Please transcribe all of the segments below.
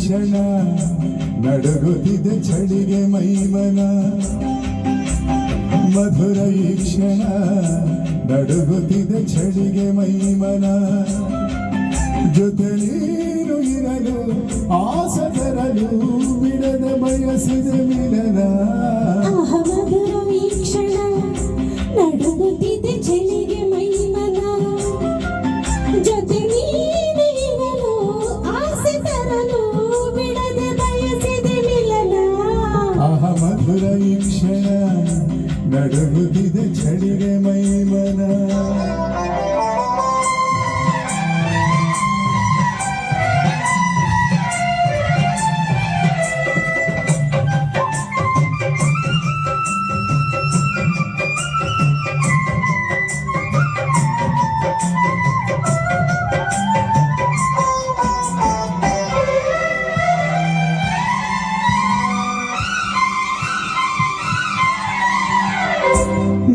ಕ್ಷಣ ನಡುಗುತ್ತಿದೆ ಚಳಿಗೆ ಮೈಮನ ಮಧುರ ಈ ಕ್ಷಣ ನಡುಗುತ್ತಿದೆ ಚಳಿಗೆ ಮೈಮನ ಜೊತೆ ನೀನು ಇರಲು ಆಸೆ ತರಲು ಬಿಡದ ಬಯಸಿದ ಮಿಲನ ಮಧುರ ಈ ಕ್ಷಣ ನಡುಗುತ್ತಿದೆ ಚಳಿಗೆ ಮೈಮನ ಜೊತೆ ನೀನು ಇರಲು ಆಸೆ ತರಲು ಬಿಡದ ಬಯಸಿದ ಮಿಲನ ಮಧುರ ಈ ಕ್ಷಣ ನಡುಗುತ್ತಿದೆ ಚಳಿಗೆ ಮೈಮನ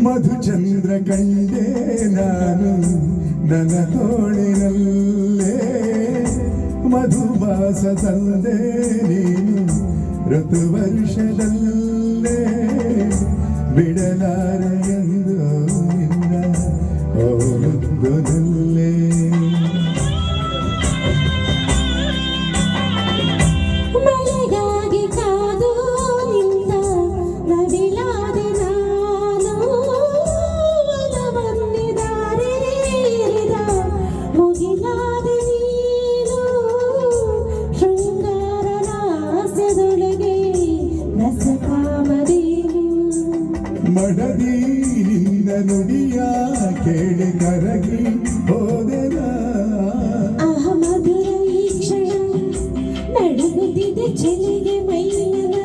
ಮಧುಚಂದ್ರ ಕಂಡೆ ನಾನು ನನ್ನ ತೋಳಿನಲ್ಲೇ ಮಧುವಾಸ ತಂದೆ ನೀನು ಋತುವರ್ಷದಲ್ಲೇ ಬಿಡಲಾರೆ ಎಂದು ನಿನ್ನ ಓದುದಲ್ಲೇ ಮಳೆಗಾಗಿ ಕಾದು ನಿಂತ ನವಿಲಾದೆ ನಾನು ಒಲವನ್ನಿದಾರೆ ಎರೆದ ಮುಗಿಲಾದೆ ನೀನು ಶೃಂಗಾರ ನಾಸ್ಯದೊಳಗೆ ರಸಕಾಮದೇನು ಮಡದಿ ನಿನ್ನ ನುಡಿಯ ಕೇಳಿ ಕರಗಿ ಹೋದೆನ ಮಧುರ ಈ ಕ್ಷಣ ನಡುಗುತ್ತಿದೆ ಚಳಿಗೆ ಮೈಮನ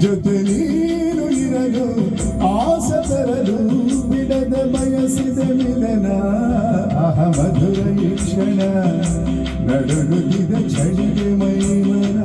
ಜೊತೆ ನೀನು ಇರಲು ಆಸೆ ತರಲು ಬಿಡದ ಬಯಸಿದ ಮಿಲನ ಮಧುರ ಈ ಕ್ಷಣ ನಡುಗುತ್ತಿದ ಚಳಿಗೆ ಮೈಮನ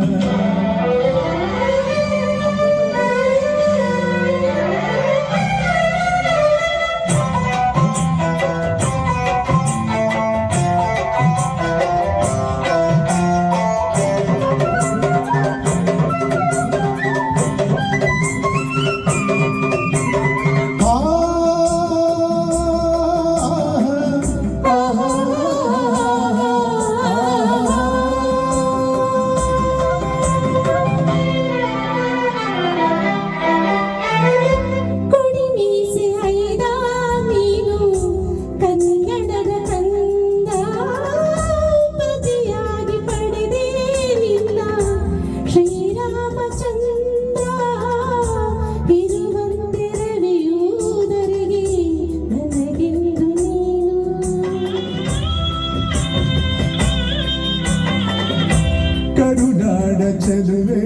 ಕರುನಾಡ ಚೆಲುವೆ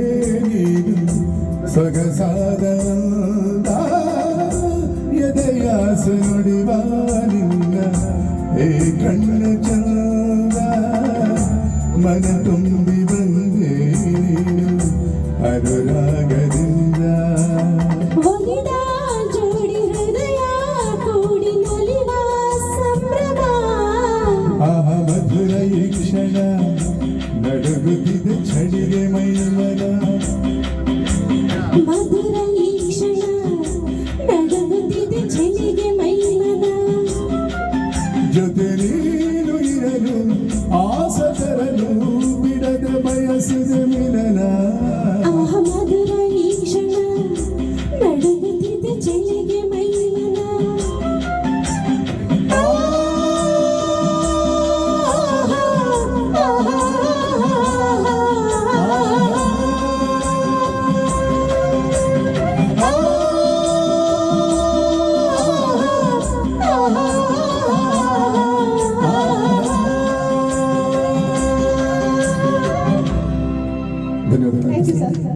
ನೀನು ಸೊಗಸಾದ ಎದೆಯಾಸ ನುಡಿವ ನಿನ್ನ ಏ ಕಣ್ಣ ಚಂದ ಮನ ತುಂಬಿ ಬಂದೆ ನೀನು ಅನುರಾಗದಿಂದ ಒಲಿದ ಜೋಡಿ ಹೃದಯ ಕೂಡಿ ನಲಿವ ಸಂಭ್ರಮ ಮಧುರ ಈ ಕ್ಷಣ ನಡುಗುತ್ತಿದೆ ಚಳಿಗೆ ಮೈಮನ ಮಧುರ ಈ ಕ್ಷಣ ನಡುಗುತ್ತಿದೆ ಚಳಿಗೆ ಮೈಮನ ಜೊತೆ ನೀನು ಇರಲು ಆಸೆ ತರಲು ಬಿಡದ ಬಯಸಿದ ಮಿಲನ